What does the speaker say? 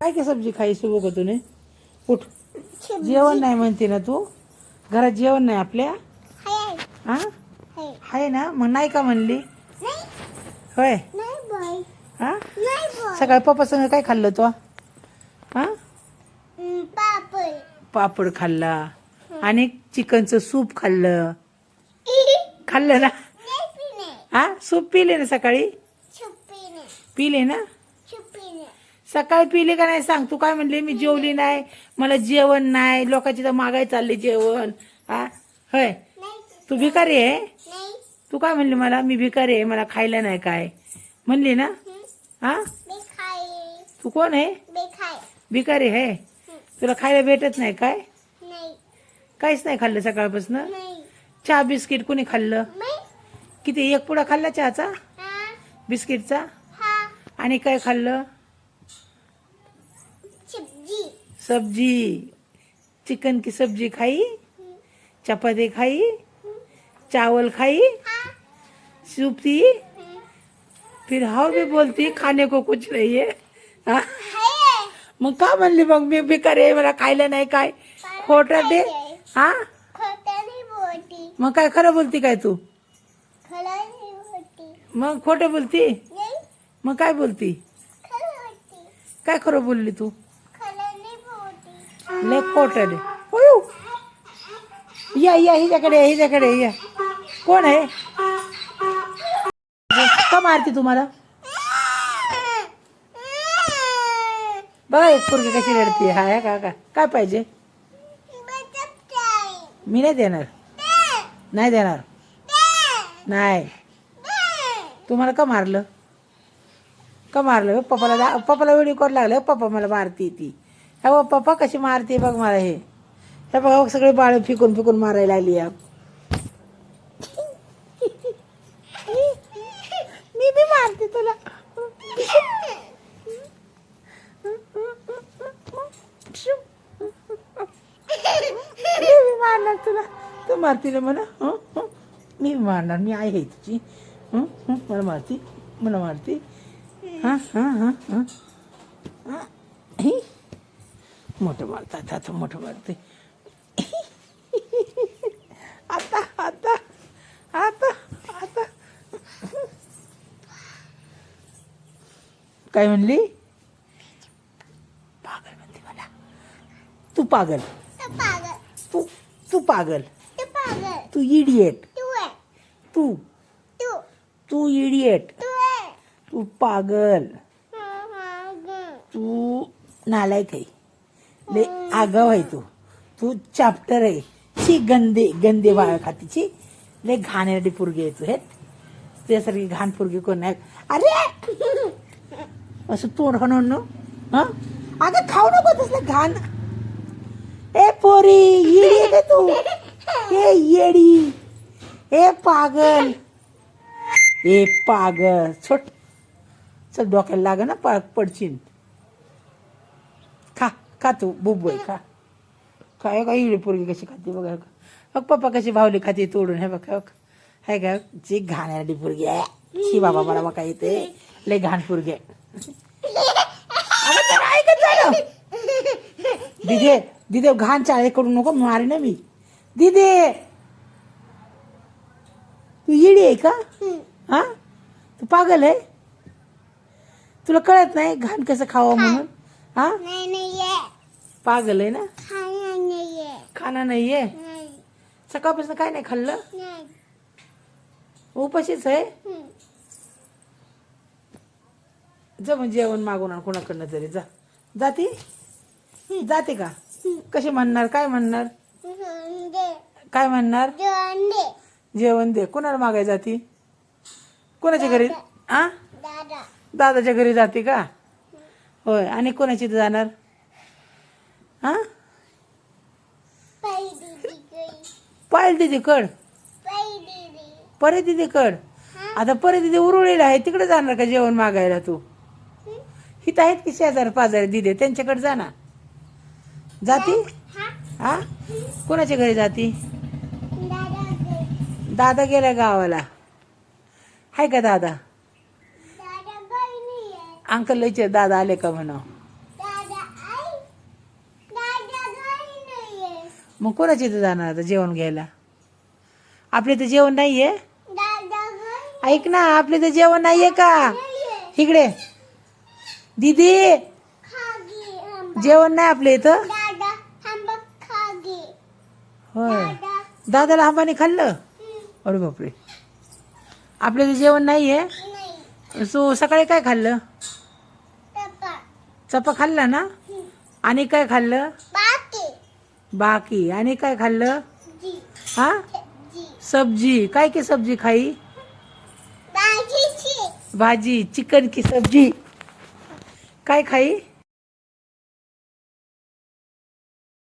काय काय सब्जी खायची बघ तूने. उठ, जेवण नाही म्हणते ना तू. घरात जेवण नाही आपल्या. हा आहे ना, मग नाही का म्हणली. होय हा. सकाळी पप्पा संग काय खाल्लं तू. हा पापड खाल्ला आणि चिकनचं सूप खाल्लं. खाल्लं ना. हा सूप पिले ना सकाळी. पिले ना सकाळी. पिले का नाही सांग. तू काय म्हणली मी जेवली नाही, मला जेवण नाही, लोकांची तर मागाय चालले जेवण. हा होय. तू भिकारी आहे. तू काय म्हणली मला, मी भिकारी आहे, मला खायला नाही काय म्हणली ना. हा तू कोण आहे. भिकारी आहे. तुला खायला भेटत नाही काय. काहीच नाही खाल्लं सकाळपासून. चहा बिस्किट कोणी खाल्लं. किती, एक पुडा खाल्ला चहाचा बिस्किटचा. आणि काय खाल्लं. सब्जी चिकन की सब्जी खाई, चपाती खाई, चावल खाई, सूप पी, फिर हाउ भी बोलती खाने को कुछ नहीं है. हा? मग का म्हणली मग मी भिकारी आहे, मला खायला नाही काय. खोटं दे. हा मग काय खरं बोलती काय तू. मग खोटं बोलती. मग काय बोलती. काय खरं बोलली तू. लय खोटं दे. या या हिच्याकडे हिच्याकडे या. कोण आहे. का मारते तुम्हाला. बघा एक पोरगी कशी रडते. हा का का काय पाहिजे. मी नाही देणार. नाही देणार. नाही. तुम्हाला का मारलं. का मारलं पप्पाला. पप्पाला व्हिडिओ कॉल लागलं. पप्पा मला मारते ती. हे पप्पा कशी मारते बघ मला. हे बघा सगळे बाळ फिकून फिकून मारायला लागली. मी बी मारते तुला. मी मारणार तुला. तू मारती ना मला. मी मारणार. मी आहे तुझी. मला मारती. मला मारती. हा हा हा हा मोठं मारतात. आता मोठं मारते. आता आता आता आता काय म्हणली. पागल म्हणते मला. तू पागल. तू तू पागल. तू इडियट. तू तू इडियट. तू पागल. तू नालायक आहे. ले आगाव आहे तू. तू चॅप्टर आहे. ची गंदे गंदे बाळ खातीची. ले घाणेरडी पोरगी आहे तू. हे तुझ्यासारखी घाण पोरगी कोण नाही. अरे असं तोंड म्हणून हा. अगं खाऊ नको तसलं घाण. ए पोरी येडी आहे तू. हे येडी. ए पागल. ए पागल. छोट चल डोक्याला लाग ना पडशील. खा खा तू बुबोय खा. काय का इडी पोरगी कशी खाते बघा. बघ पप्पा कशी भावली खाते तोडून. हे बघ हाय का जी घाणेरडी पोरगी आहे. शी बाबा मला बघा येते. लय घाण पोरगी आहे. ऐकत झालं. दिदे दिदे घाण चाळे करू नको. मारे ना मी. दिदे तू येडी आहे का. हा तू पागल आहे. तुला कळत नाही घाण कसं खावं म्हणून. हा पागल आहे ना. खाना नाहीये. सकाळपासून काय नाही खाल्लं. उपाशीच आहे. जा मग जेवण मागून आण कोणाकडनं तरी. जा जाते. जाते का. कशी म्हणणार. काय म्हणणार. काय म्हणणार. जेवण दे. कोणाला मागाय जाती. कोणाच्या घरी. आ दादाच्या घरी जाते का. होय. आणि कोणाची जाणार. हा पायल दिदी कड. परे दिदी कड. आता परे दिदी उरुळीला आहे. तिकडे जाणार का जेवण मागायला तू. हित आहेत की शेजार पाजारी दिदे त्यांच्याकडे जाणार. जाती. हा कोणाच्या घरी जाती. दादा गेला गावाला. हाय का दादा. अंकल लयचे दादा आले का म्हणा. मग कोणाच्या इथं जाणार आता जेवण घ्यायला? आपल्या इथं जेवण नाहीये? ऐक ना, आपल्या इथं जेवण नाहीये का? इकडे दीदी, जेवण नाही आपल्या इथं? होय, दादाला आंबाने खाल्लं? अरे बापरे, आपल्या इथं जेवण नाहीये? सो सकाळी काय खाल्लं? चपा खाल्ला ना? आणि काय खाल्लं? बाकी आणि काय खाल्लं? हा, सब्जी. काय की सब्जी खाई? भाजी. चिकन की सब्जी. काय खाई?